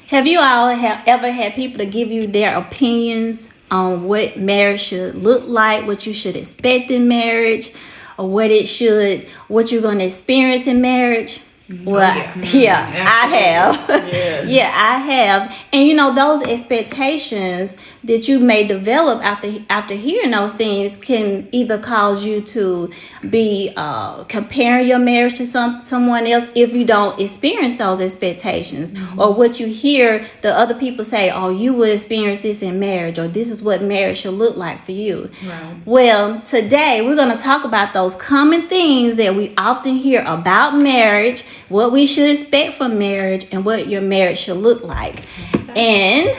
Have you all ever had people to give you their opinions on what marriage should look like, what you should expect in marriage, or what you're going to experience in marriage? Well, I have. Yes. Yeah, I have. And those expectations that you may develop after hearing those things can either cause you to be comparing your marriage to someone else if you don't experience those expectations, or what you hear the other people say, oh, you will experience this in marriage, or this is what marriage should look like for you. Right. Well, today we're going to talk about those common things that we often hear about marriage, what we should expect from marriage, and what your marriage should look like. And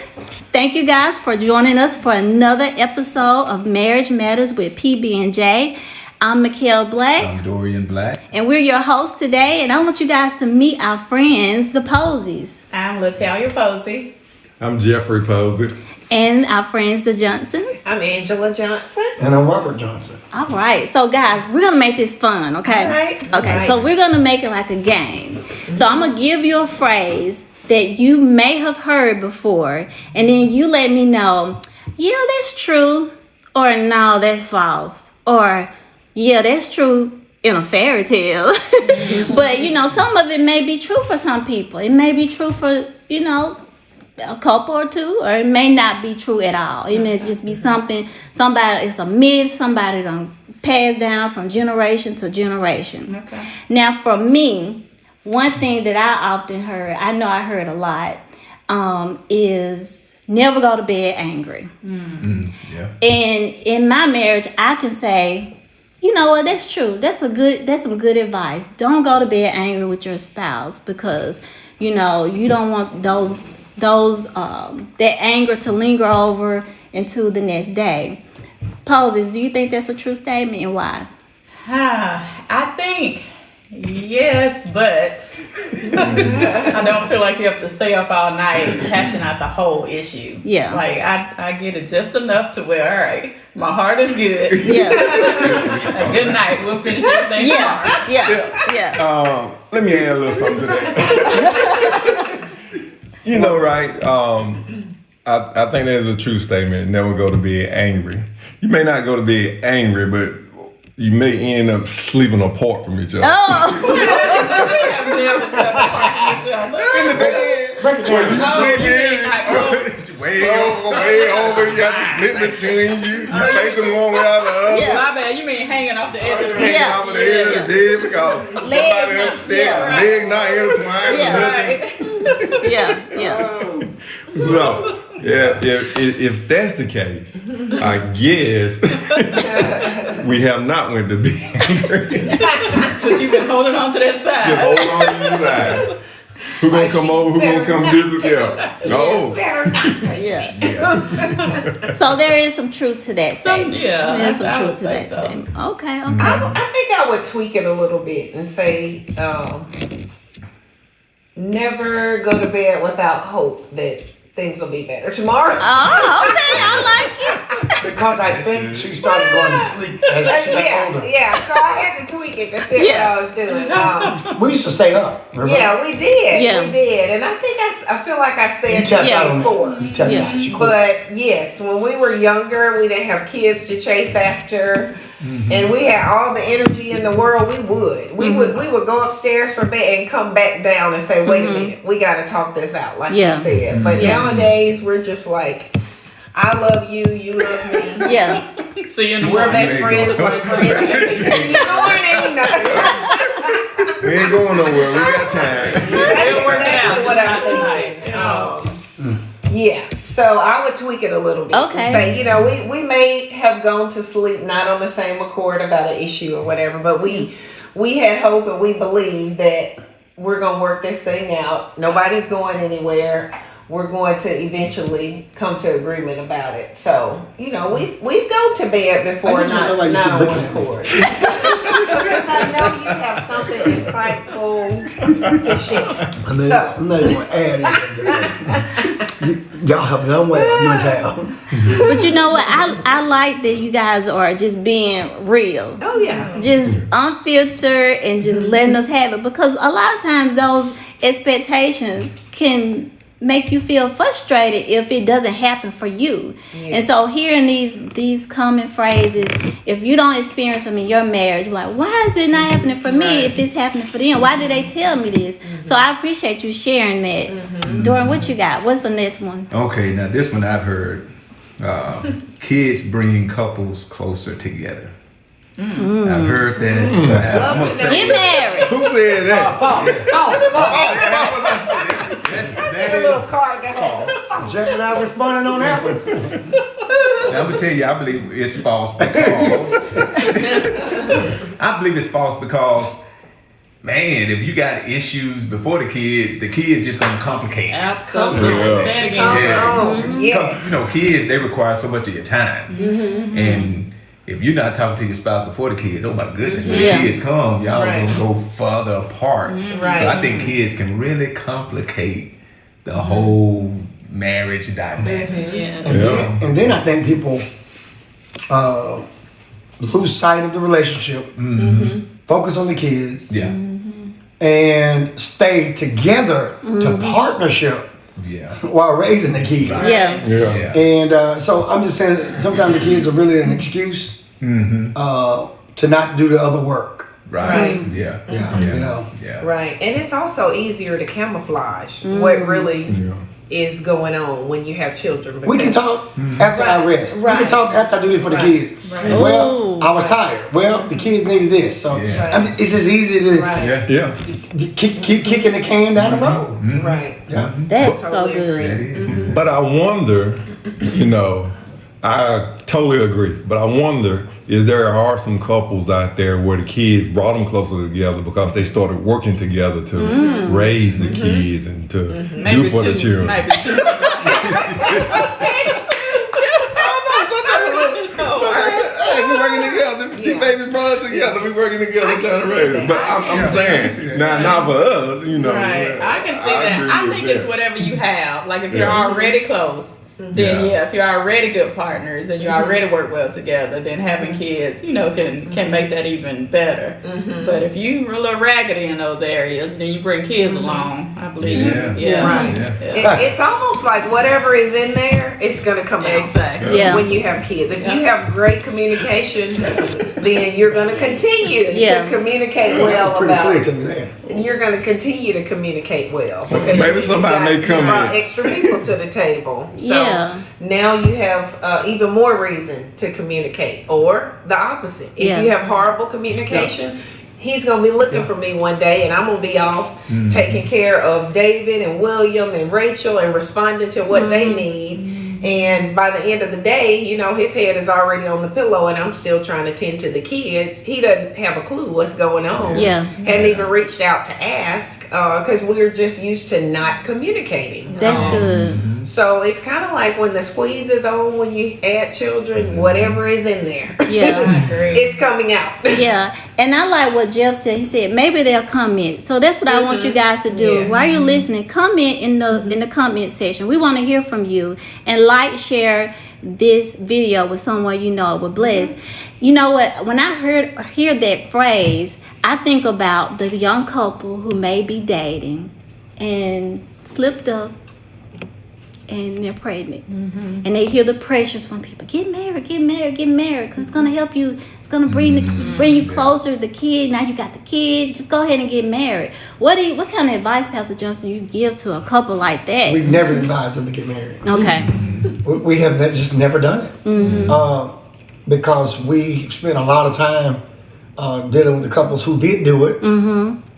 thank you guys for joining us for another episode of Marriage Matters with PB&J. I'm MeKael Black. I'm Dorian Black. And we're your hosts today. And I want you guys to meet our friends, the Posies. I'm LaTalia Posey. I'm Jeffrey Posey. And our friends, the Johnsons. I'm Angela Johnson. And I'm RobertJohnson. All right. So, guys, we're going to make this fun, okay? All right. Okay. All right. So, we're going to make it like a game. So, I'm going to give you a phrase that you may have heard before. And then you let me know, yeah, that's true. Or, no, that's false. Or, yeah, that's true in a fairy tale. But, some of it may be true for some people. It may be true for, a couple or two, or it may not be true at all. It may just be it's a myth, somebody done passed down from generation to generation. Okay. Now, for me, one thing that I often heard, I know I heard a lot, is never go to bed angry. Yeah. And in my marriage, I can say, you know what, that's true. That's some good advice. Don't go to bed angry with your spouse, because, you don't want that anger to linger over into the next day. Poses, do you think that's a true statement, and why? I think yes, but I don't feel like you have to stay up all night hashing out the whole issue. Yeah. Like I get it just enough to where, all right, my heart is good. Yeah. Good night. We'll finish everything tomorrow. Yeah. Let me add a little something to that. Right? I think that is a true statement. Never go to bed angry. You may not go to bed angry, but you may end up sleeping apart from each other. Oh. We have never slept apart from each other. In the bed. Where you sleep in. Way over. You got the split between you. You facing one without the other. Yeah. My bad. You mean hanging off the edge of the bed? Hanging off the edge of the bed because somebody upstairs, leg not intertwined or nothing. Yeah. So, if that's the case, I guess we have not went to bed angry. But you've been holding on to that side. Just hold on to the side. Who gonna come over? Who gonna come visit? Yeah. No. Better not. Yeah. So there is some truth to that statement. Yeah. There's some I truth would to say that so. statement. Okay. I think I would tweak it a little bit and say, never go to bed without hope that things will be better tomorrow. Oh, okay. I like it. Because I think she started going to sleep as she got older. Yeah, so I had to tweak it to fit what I was doing. We used to stay up. Remember? Yeah, we did. Yeah. We did. And I think I feel like I said You tapped that out on before. it. You tapped out. You quit. But yes, when we were younger, we didn't have kids to chase after. And we had all the energy in the world. We would go upstairs for bed and come back down and say, wait a minute, we got to talk this out, like you said. But nowadays we're just like, I love you, you love me. Yeah. See you in the We're morning. best friends, like friends. We ain't going nowhere. We got time. We'll work it out What I tonight. Yeah, so I would tweak it a little bit. Okay. Say, we may have gone to sleep not on the same accord about an issue or whatever, but we had hope and we believe that we're going to work this thing out. Nobody's going anywhere. We're going to eventually come to agreement about it. So, we've gone to bed before, not on one accord. Because I know you have something insightful to share. I'm not even going to add anything. Y'all help me somewhere. You and town. But you know what? I like that you guys are just being real. Oh, yeah. Just unfiltered and just letting us have it. Because a lot of times those expectations can make you feel frustrated if it doesn't happen for you. And so hearing these common phrases, if you don't experience them in your marriage, you're like, why is it not happening for me if it's happening for them? Why did they tell me this? So I appreciate you sharing that. Dorian, what you got? What's the next one? Okay, now this one I've heard. Kids bringing couples closer together. I've heard that. I'm gonna say, Get married. Who said that? that is. Jeff and I responding on that one. I'm gonna tell you, I believe it's false because man, if you got issues before the kids just gonna complicate it. Absolutely. Yeah. Say it again. Because, you know, kids, they require so much of your time. And if you're not talking to your spouse before the kids, oh my goodness, when the kids come, y'all gonna go further apart. So I think kids can really complicate the whole marriage dynamic. And then I think people lose sight of the relationship, focus on the kids, and stay together to partnership while raising the kids. And so I'm just saying, sometimes the kids are really an excuse to not do the other work. Right. Yeah. You know. Right. And it's also easier to camouflage what really is going on when you have children. We can talk after I rest. We can talk after I do this for the kids. Well, I was tired. Well, the kids needed this. So it's just easy to keep kicking the can down the road. Right. That's so good. That is. But I wonder, you know, I totally agree. But I wonder if there are some couples out there where the kids brought them closer together because they started working together to raise the kids and to do for the children. Maybe two. We working together. The baby brought together. We working together trying to raise it. But I'm saying, not for us, you know. Right. I can see that. I think it's whatever you have. Like if you're already close, then if you're already good partners and you already work well together, then having kids, you know, can make that even better. But if you're a little raggedy in those areas, then you bring kids along, I believe. It's almost like whatever is in there, it's going to come out. Exactly. When you have kids. If you have great communication, then you're going to continue to communicate well about it. You're going to continue to communicate well. Because maybe somebody may come brought in. extra people to the table. So now you have even more reason to communicate. Or the opposite. If you have horrible communication, he's going to be looking for me one day and I'm going to be off taking care of David and William and Rachel and responding to what they need. And by the end of the day, you know, his head is already on the pillow and I'm still trying to tend to the kids. He doesn't have a clue what's going on. Hadn't even reached out to ask because we're just used to not communicating. That's good. So it's kind of like when the squeeze is on when you add children, whatever is in there. I agree. It's coming out. And I like what Jeff said. He said maybe they'll comment. So that's what I want you guys to do. While you're listening, comment in the comment section. We want to hear from you. And like, share this video with someone you know will bless. You know what? When I hear that phrase, I think about the young couple who may be dating and slipped up and they're pregnant. And they hear the pressures from people. Get married, because it's gonna help you. It's gonna bring you closer to the kid. Now you got the kid. Just go ahead and get married. What kind of advice, Pastor Johnson, you give to a couple like that? We've never advised them to get married. Okay. We have just never done it. Because we spent a lot of time dealing with the couples who did do it.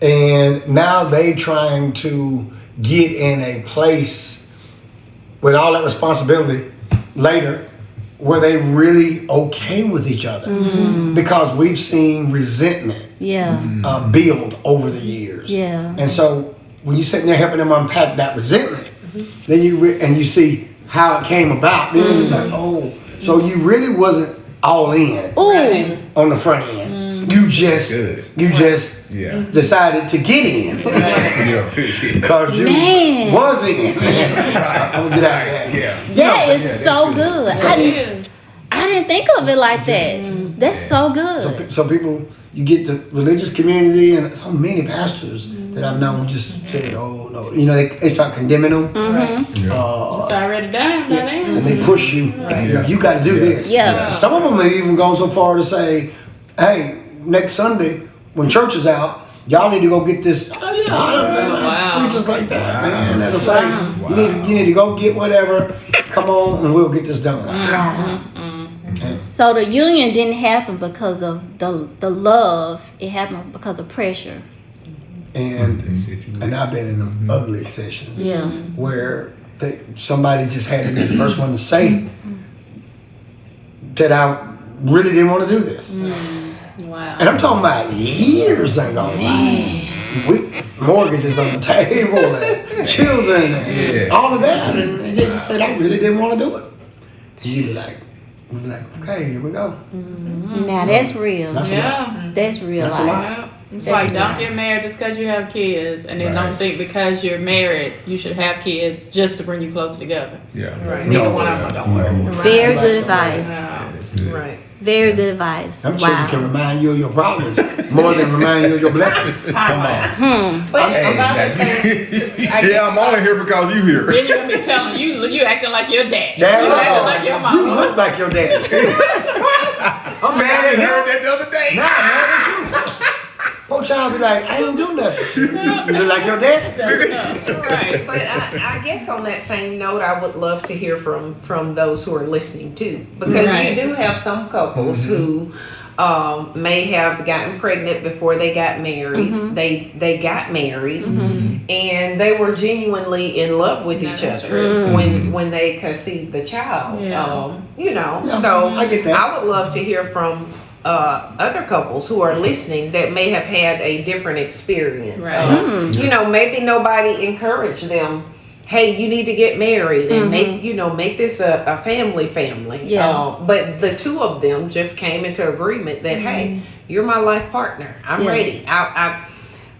And now they trying to get in a place with all that responsibility later where they really okay with each other. Because we've seen resentment build over the years. And so when you're sitting there helping them unpack that resentment, then you see how it came about, then you're like, oh, so you really wasn't all in on the front end. You just decided to get in because you was in. I'm gonna get out of there. That is so good. I didn't think of it like that. That's so good. So people, you get the religious community, and so many pastors that I've known just said, "Oh no," they start condemning them. It's already done by then. And they push you. You got to do this. Yeah. Some of them have even gone so far to say, "Hey, next Sunday when church is out, y'all need to go get this." Preachers like that, man. That'll say, you need to go get whatever. Come on, and we'll get this done. So the union didn't happen because of the love. It happened because of pressure. And I've been in them ugly sessions where somebody just had to be the first one to say that I really didn't want to do this. Wow. And I'm talking about years done gone by. Mortgages on the table, and children, and all of that, and they just said I really didn't want to do it. So you'd be like, okay, here we go. Now that's real. That's That's real That's a life. lot. It's like, don't get married just because you have kids, and then don't think because you're married you should have kids just to bring you closer together. Neither one of them don't work. Very good advice. That's good. Right. Very good advice. Them children can remind you of your problems more than remind you of your blessings. Come on. But about the same, I'm only here because you here. Then you're gonna be telling you acting like your dad. Dad, You acting like your mama. you look like your dad. I'm mad at I heard him. that the other day. Nah, I'm mad at you. Poor child be like, I ain't do nothing. You look like your dad. Right. but I guess on that same note, I would love to hear from those who are listening too, because you do have some couples who may have gotten pregnant before they got married. They got married, and they were genuinely in love with each other when they conceived the child. So I get that. I would love to hear from other couples who are listening that may have had a different experience. Maybe nobody encouraged them. Hey, you need to get married and make this a family. But the two of them just came into agreement that hey, you're my life partner. I'm ready.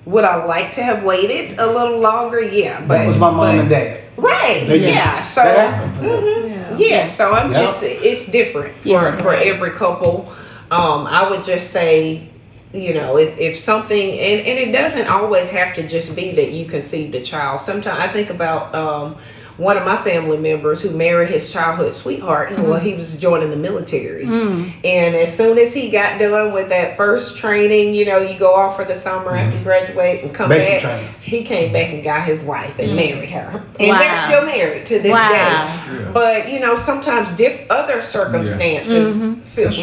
Would I like to have waited a little longer? Yeah, but That was my mom and dad. Right. They did. So That happened for them. so I'm just it's different for every couple. I would just say, if something, and it doesn't always have to just be that you conceived a child. Sometimes I think about one of my family members who married his childhood sweetheart, and he was joining the military. And as soon as he got done with that first training, you go off for the summer after you graduate and come Basic back. training. He came back and got his wife and married her. And they're still married to this day. But, sometimes other circumstances,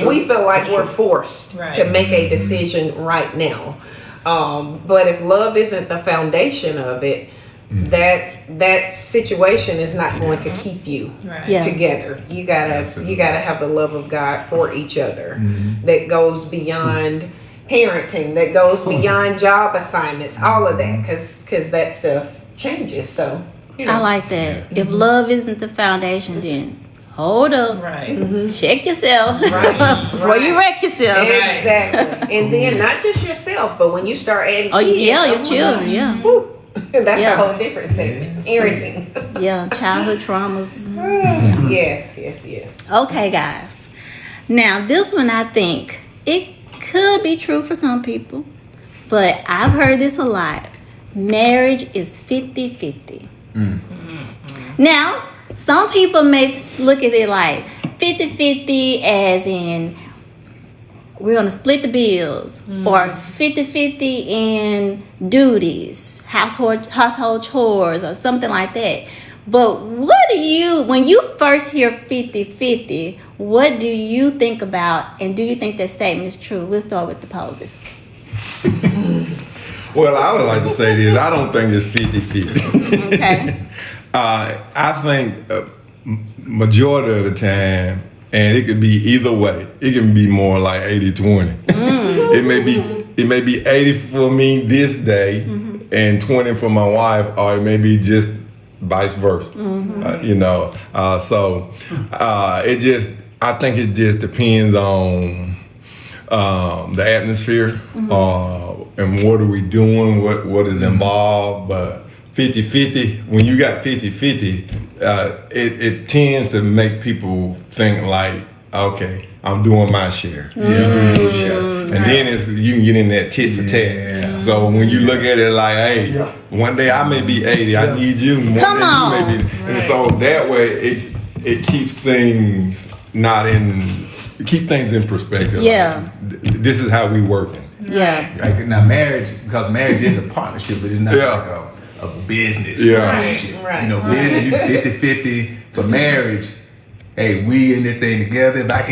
we feel like we're forced to make a decision right now. But if love isn't the foundation of it, that situation is not going to keep you together. You gotta have the love of God for each other that goes beyond parenting, that goes beyond job assignments, all of that, because that stuff changes. So I like that. If love isn't the foundation, then hold up. Check yourself before you wreck yourself. Exactly. And then not just yourself, but when you start adding kids, your children. whew, that's a whole different segment. Parenting. Childhood traumas. Yes. Okay, guys. Now, this one I think it could be true for some people, but I've heard this a lot. Marriage is 50-50. Now, some people may look at it like 50-50 as in we're going to split the bills, or 50-50 in duties, household chores, or something like that. But when you first hear 50-50, what do you think about, and do you think that statement is true? We'll start with the poses. Well, I would like to say this. I don't think it's 50-50. Okay. I think majority of the time, and it could be either way. It can be more like 80-20. It may be 80 for me this day and 20 for my wife, or it may be just vice versa. I think it just depends on the atmosphere and what are we doing, what is involved. But 50-50, when you got 50-50, it tends to make people think like Okay, I'm doing my share. You do your share. And then you can get in that tit for tat. So when you look at it like, hey, one day I may be 80, I need you. One Come day on. you may be. And so that way it keeps things keep things in perspective. Yeah. Like, this is how we working. Yeah. Like, now because marriage is a partnership, but it's not like a business relationship. Right. You know, business you 50-50, but marriage, hey, we in this thing together. If I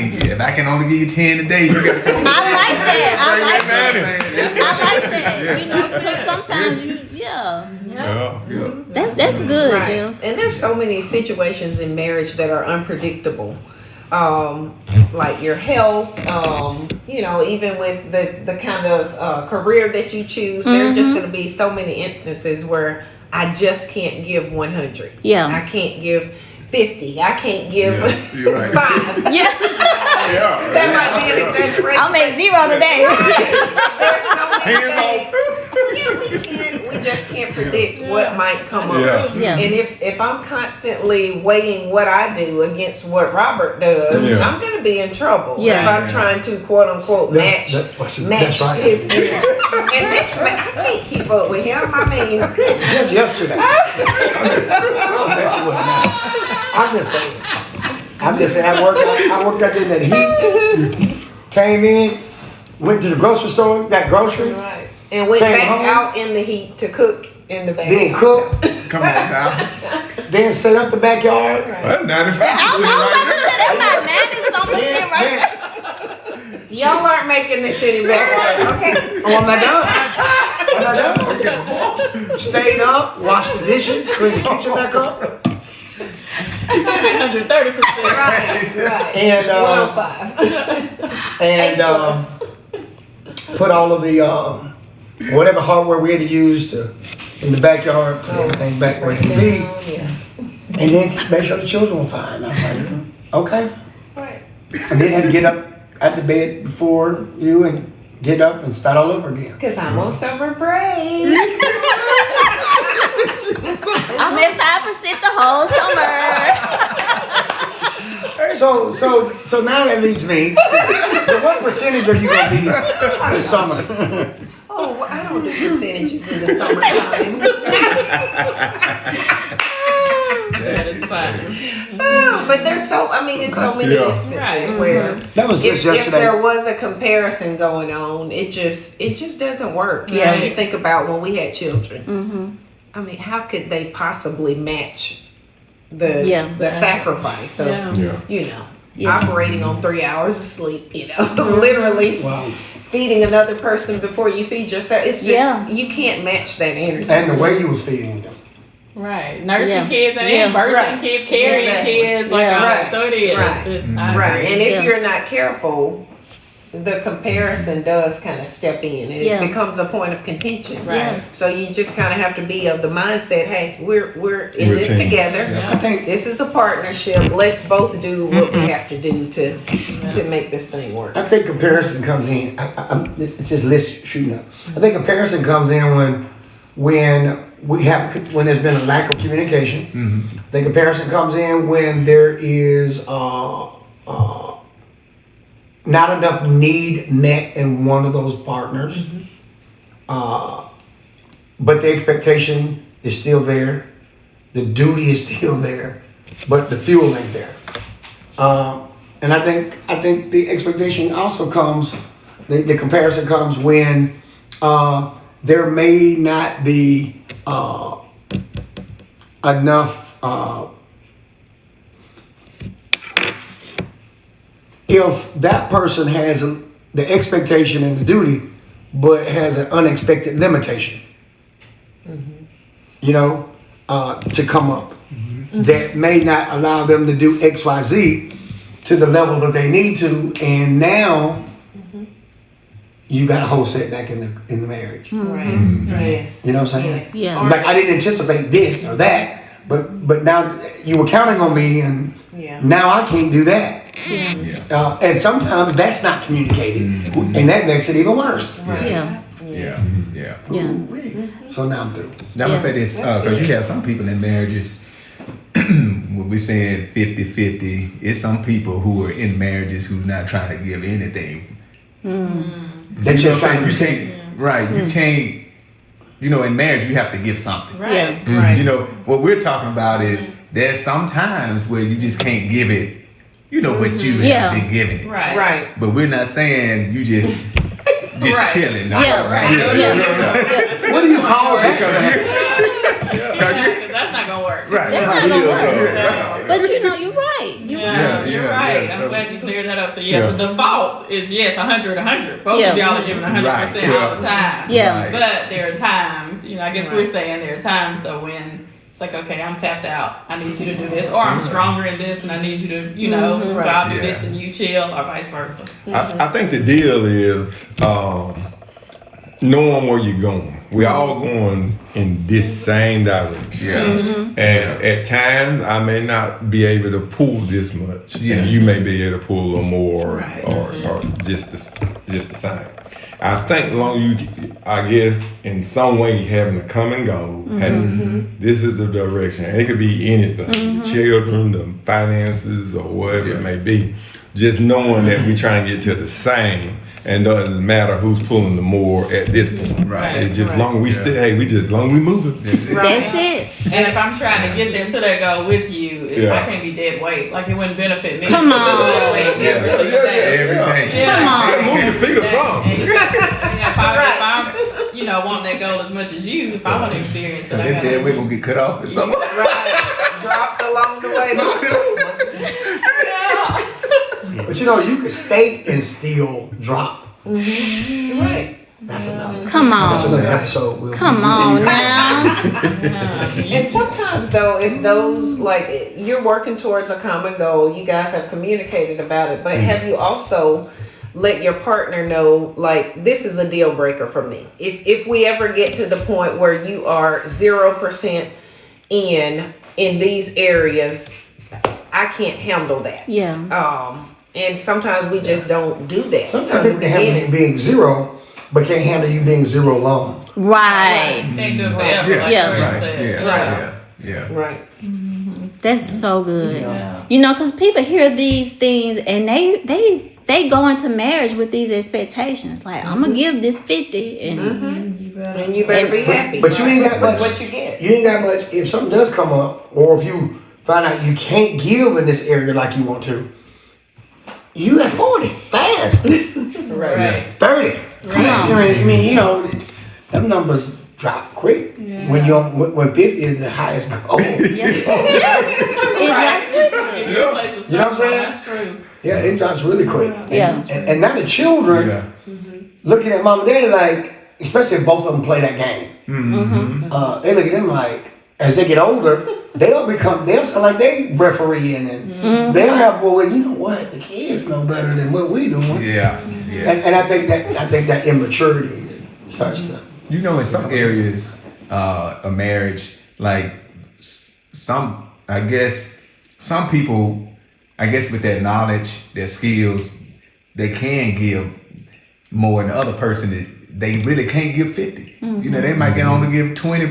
can only give you 10 a day, you gotta come. I like that. I like that. Yeah. You know, because sometimes Yeah. that's good, Right. Jill. And there's so many situations in marriage that are unpredictable. Like your health, you know, even with the kind of career that you choose, there are just going to be so many instances where I just can't give 100. Yeah. I can't give 50. I can't give You're right. 5. Yeah. That might be an exaggeration. I'm at 0 today. There's so many things. We just can't predict what might come up. Yeah. And if I'm constantly weighing what I do against what Robert does, I'm going to be in trouble. Yeah. If I'm trying to quote unquote match that's right. his energy. And this man, I can't keep up with him. I mean, goodness. Just yesterday. I'm messing with him now. I'm just saying, I worked out in that heat, came in, went to the grocery store, got groceries, Right. And went came back home, out in the heat to cook in the backyard. then cooked, Come on now. then set up the backyard. That's 95% That's not 90-something right there. Y'all aren't making this any better. Okay. Oh, I'm not done. Stayed up, washed the dishes, cleaned the kitchen back up, 130%. Right. and 105. put all of the whatever hardware we had to use in the backyard, put everything back where it can be, Yeah. and then make sure the children were fine. I was like, okay. Right. And then had to get up out the bed before you and get up and start all over again. Because I'm on summer break. I'm at 5% the whole summer. So now that leaves me. So what percentage are you gonna be this summer? Oh, well, I don't do percentages in the summertime. That is fine. But there's so many instances where That was just if yesterday. there was a comparison going on, it just doesn't work. You know, you think about when we had children. I mean, how could they possibly match the sacrifice of operating on 3 hours of sleep? You know, literally feeding another person before you feed yourself. It's just you can't match that energy. And the way you was feeding them. Right. Nursing kids and then birthing kids, carrying kids. So it is. Right. And if you're not careful, the comparison does kind of step in and it becomes a point of contention. Right. So you just kind of have to be of the mindset, hey, we're in this together. I think This is a partnership. Let's both do what we have to do to make this thing work. I think comparison comes in. It's just list shooting up. I think comparison comes in when there's been a lack of communication. I think comparison comes in when there is not enough need met in one of those partners, but the expectation is still there, the duty is still there, but the fuel ain't there. And I think the expectation also comes, the comparison comes when there may not be enough. If that person has the expectation and the duty, but has an unexpected limitation, to come up, that may not allow them to do X, Y, Z to the level that they need to, and now you got a whole setback in the marriage. Right. Yes. You know what I'm saying? Yeah. Like I didn't anticipate this or that, but now you were counting on me, and now I can't do that. And sometimes that's not communicated, and that makes it even worse. Right. So now I'm through. Now I'm gonna say this because you have some people in marriages with when we're saying 50-50, it's some people who are in marriages who's not trying to give anything. They're just trying to receive. Right. You can't, in marriage, you have to give something. Right. Yeah. Right. What we're talking about is there's some times where you just can't give it, what you have been giving it. Right. Right. But we're not saying you just Right. chilling. Yeah, right. Yeah. What do you call that? Because that's not gonna work. Right. That's not gonna work. But you're right. You're right. You're right. I'm glad you cleared that up. So the default is 100. Both of y'all are giving 100% all the time. Yeah. Right. But there are times, I guess we're saying there are times though when it's like, okay, I'm tapped out. I need you to do this, or I'm stronger in this, and I need you to, so I'll do this and you chill, or vice versa. I think the deal is knowing where you're going. We're all going in this same direction. Yeah. And at times, I may not be able to pull this much. Yeah. And you may be able to pull a little more Right. or just the same. I think I guess, in some way having to come and go, hey, this is the direction. And it could be anything, the children, the finances, or whatever it may be. Just knowing that we're trying to get to the same, and doesn't matter who's pulling the more at this point. Right. It's just long as we long as we moving. That's it. And if I'm trying to get there to that goal with you, I can't be dead weight. Like, it wouldn't benefit me. Come on. Everything. Come on. Move your feet or something. If I'm wanting that goal as much as you, if I want to experience it, I Then gotta. we're going to get cut off or something. Right. Dropped along the way. But you could stay and still drop. Right. That's another. Come on. That's another episode. Come on now. And sometimes though, if those, like, you're working towards a common goal, you guys have communicated about it, but have you also let your partner know, like, this is a deal breaker for me? If we ever get to the point where you are 0% in these areas, I can't handle that. Yeah. And sometimes we just don't do that. Sometimes you can handle it being 0, but can't handle you being 0 long. Right. Can't do it forever. Yeah. Like Yeah. Dorian said. Yeah. Right. That's so good. Because people hear these things and they go into marriage with these expectations. Like, I'm gonna give this 50, and You better be happy. But you ain't got much. What you get. You ain't got much. If something does come up, or if you find out you can't give in this area like you want to, you at 40 fast. Right. 30. Come on. I mean, them numbers drop quick when 50 is the highest goal. it drops quickly. You know what I'm saying? That's true. Yeah, it drops really quick. Yeah. And now the children looking at mom and daddy like, especially if both of them play that game. They look at them like, as they get older, they'll sound like they refereeing, and they'll have, well, you know what, the kids know better than what we doing. Yeah. And I think that immaturity starts to. In some areas of marriage, like some people, with their knowledge, their skills, they can give more than the other person. They really can't give 50. They might only give 20,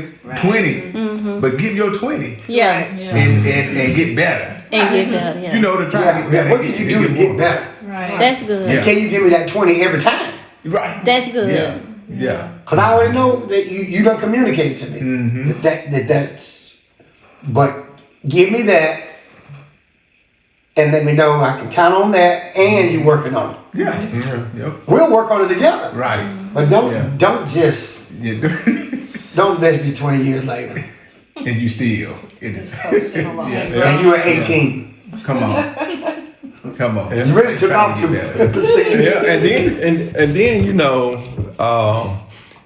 but give your 20. Yeah. And get better. And get better. Yeah. To try to get better. What can you do to get better? Right. That's good. And can you give me that 20 every time? Right. That's good. Yeah. Because I already know that you done communicated to me that's. But give me that, and let me know I can count on that, and you working on it. Yeah. Yep. We'll work on it together. Right. But don't just Yeah. don't let it be 20 years later. And you still it is. And you were 18. Come on. You really took off too. Yeah, and then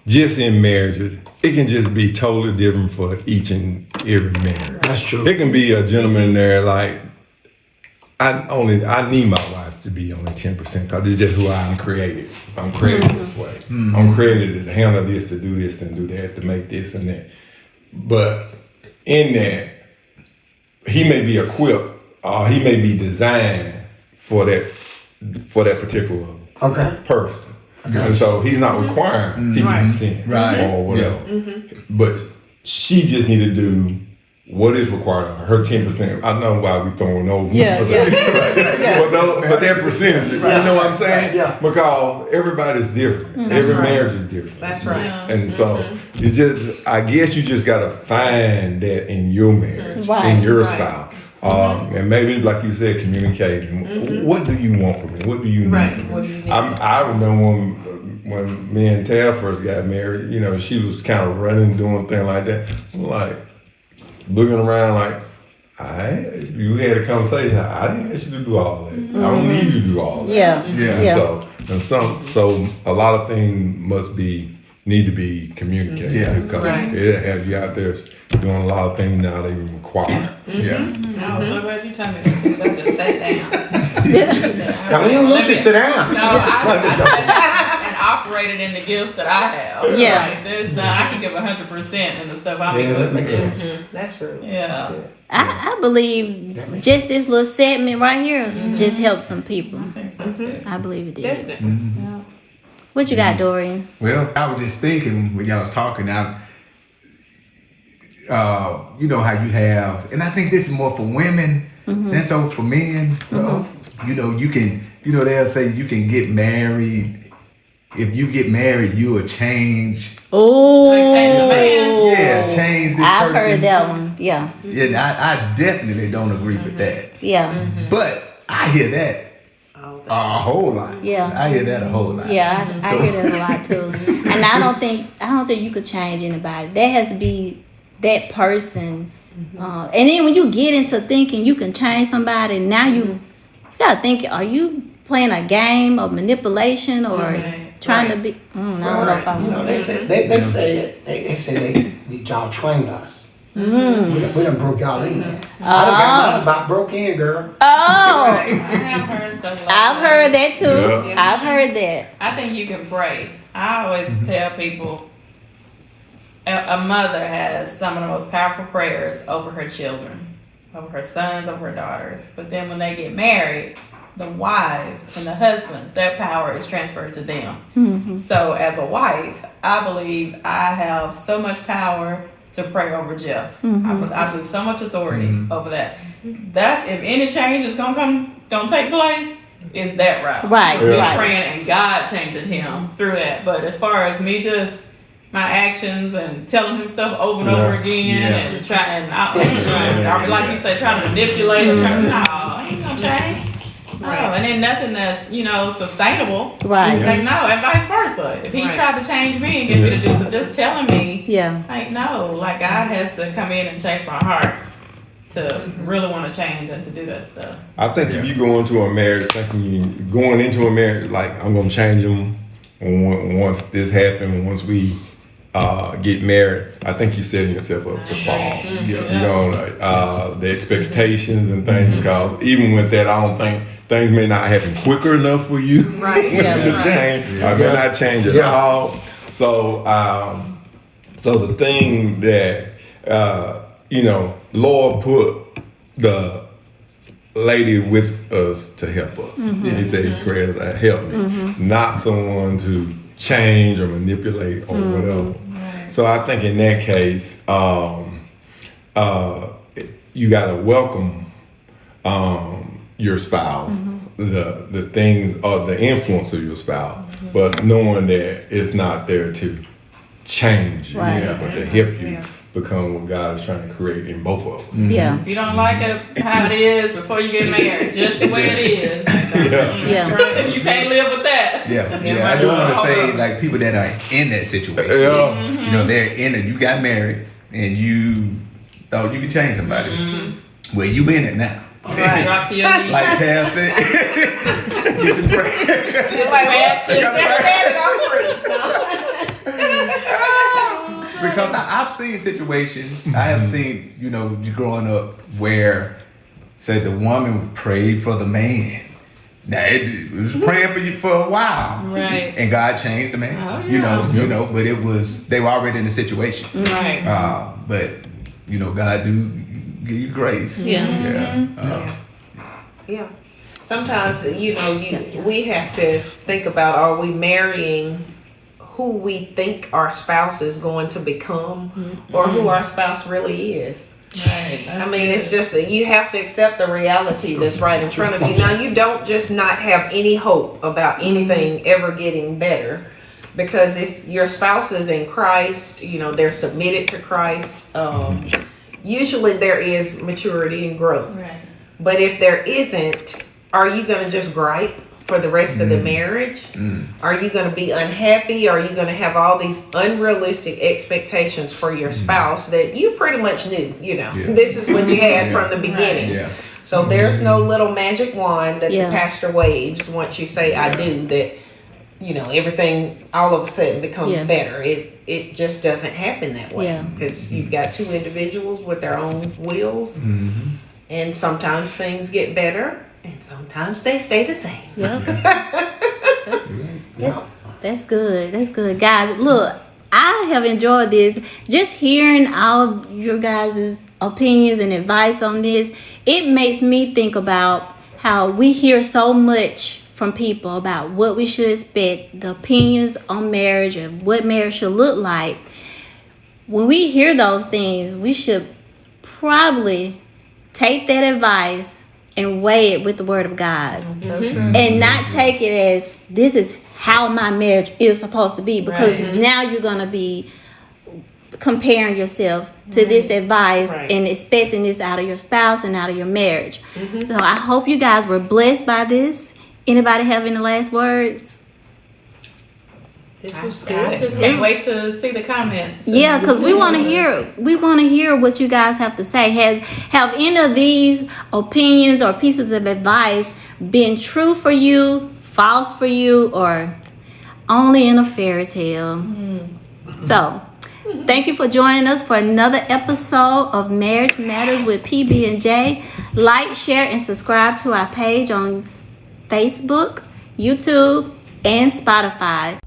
just in marriages, it can just be totally different for each and every marriage. That's true. It can be a gentleman there like, I need my wife to be only 10% because it's just who I'm created. I'm created this way. I'm created to handle this, to do this and do that, to make this and that. But in that, he may be equipped, or he may be designed for that particular person. And so he's not requiring 50% Right. or whatever. But she just need to do what is required of her 10%. I know why we throwing those. Yeah. But that percentage, you know what I'm saying? Yeah. Because everybody's different. Every marriage is different. That's right. And so it's just, I guess you just gotta find that in your marriage, in your spouse. And maybe, like you said, communicating. What do you want from me? What do you need from me? What do you need? I remember when me and Tab first got married, you know, she was kind of running, doing things like that. I'm like, looking around like, you had a conversation. I didn't ask you to do all that. I don't need you to do all that. Yeah. So a lot of things need to be communicated because it has you out there doing a lot of things now they require. I was so glad you told me that because I just sat down. Now, we don't want you to sit down. No, I sat down and operated in the gifts that I have. Yeah. Like this, I can give 100% in the stuff I'm Yeah, that doing. makes sense. That's true. Yeah. I believe just this little segment right here just helped some people. I think so too. I believe it did. Definitely. What you got, Dorian? Well, I was just thinking when y'all was talking, you know how you have, and I think this is more for women than so for men. You know, they'll say you can get married. If you get married, you will change. Oh, Change the man. Yeah, change this I've person. heard that one. Yeah. Yeah, I definitely don't agree with that. Yeah. But I hear that a whole lot. Yeah. I hear that a whole lot. Yeah, I hear that a lot too. And I don't think you could change anybody. That has to be that person. And then when you get into thinking you can change somebody, now you gotta think: are you playing a game of manipulation or trying to be? I don't know if I You know, want they to. say y'all trained us. We done broke y'all in. I done got mine about broke in, girl. Oh, I have heard stuff like I've that. heard that too. Yeah. I've heard that. I think you can pray. I always tell people a mother has some of the most powerful prayers over her children, over her sons, over her daughters. But then when they get married, the wives and the husbands, that power is transferred to them. So as a wife, I believe I have so much power to pray over Jeff. I believe so much authority over that. That's if any change is gonna take place, is that route. Right, Me right. praying and God changing him through that. But as far as me just my actions and telling him stuff over and over again and trying, like you say, trying to manipulate and trying, no, ain't no change. No, and then nothing that's, sustainable. Right. Like, no, and vice versa. If he tried to change me and get me to do something, just telling me, Yeah. like, no, like God has to come in and change my heart to really want to change and to do that stuff. I think if you go into a marriage thinking you going into a marriage like I'm gonna change them once this happens, once we get married, I think you're setting yourself up to fall. You know, like, the expectations and things. Because even with that, I don't think things may not happen quicker enough for you to change. I may not change at all. So, so the thing that Lord put the lady with us to help us. He said He created us to help me, not someone to change or manipulate or whatever. So I think in that case, you gotta welcome your spouse, the things or the influence of your spouse, but knowing that it's not there to change you, but to help you become what God is trying to create in both of us. Yeah. If you don't like it how it is before you get married, just the way it is. If you can't live with that. I do want to say, like, people that are in that situation, they're in it. You got married and you thought you could change somebody. Well, you in it now. Right. Drop to your knees. Like Tab said, get the Because I've seen situations, I have seen, growing up where, say, the woman prayed for the man. Now, it was praying for you for a while. Right. And God changed the man. Oh, yeah. But they were already in the situation. Right. But, God do give you grace. Yeah. Yeah. Sometimes, we have to think about, are we marrying who we think our spouse is going to become or who our spouse really is? Right. I mean, it's just that you have to accept the reality that's right in front of you. Now, you don't just not have any hope about anything ever getting better, because if your spouse is in Christ, you know, they're submitted to Christ, usually there is maturity and growth. Right. But if there isn't, are you going to just gripe for the rest of the marriage? Are you going to be unhappy? Are you going to have all these unrealistic expectations for your spouse that you pretty much knew, you know, this is what you had from the beginning. Yeah. So there's no little magic wand that the pastor waves once you say I do, that, you know, everything all of a sudden becomes better. It just doesn't happen that way, because you've got two individuals with their own wills, and sometimes things get better and sometimes they stay the same. That's good. That's good. Guys, look, I have enjoyed this. Just hearing all your guys' opinions and advice on this, it makes me think about how we hear so much from people about what we should expect, the opinions on marriage and what marriage should look like. When we hear those things, we should probably take that advice and weigh it with the word of God. So true. And not take it as this is how my marriage is supposed to be, because now you're going to be comparing yourself to this advice and expecting this out of your spouse and out of your marriage. So I hope you guys were blessed by this. Anybody have any last words? This was I good. just can't wait to see the comments. Yeah, because we want to hear what you guys have to say. Have any of these opinions or pieces of advice been true for you, false for you, or only in a fairy tale? So thank you for joining us for another episode of Marriage Matters with PB&J. Like, share, and subscribe to our page on Facebook, YouTube, and Spotify.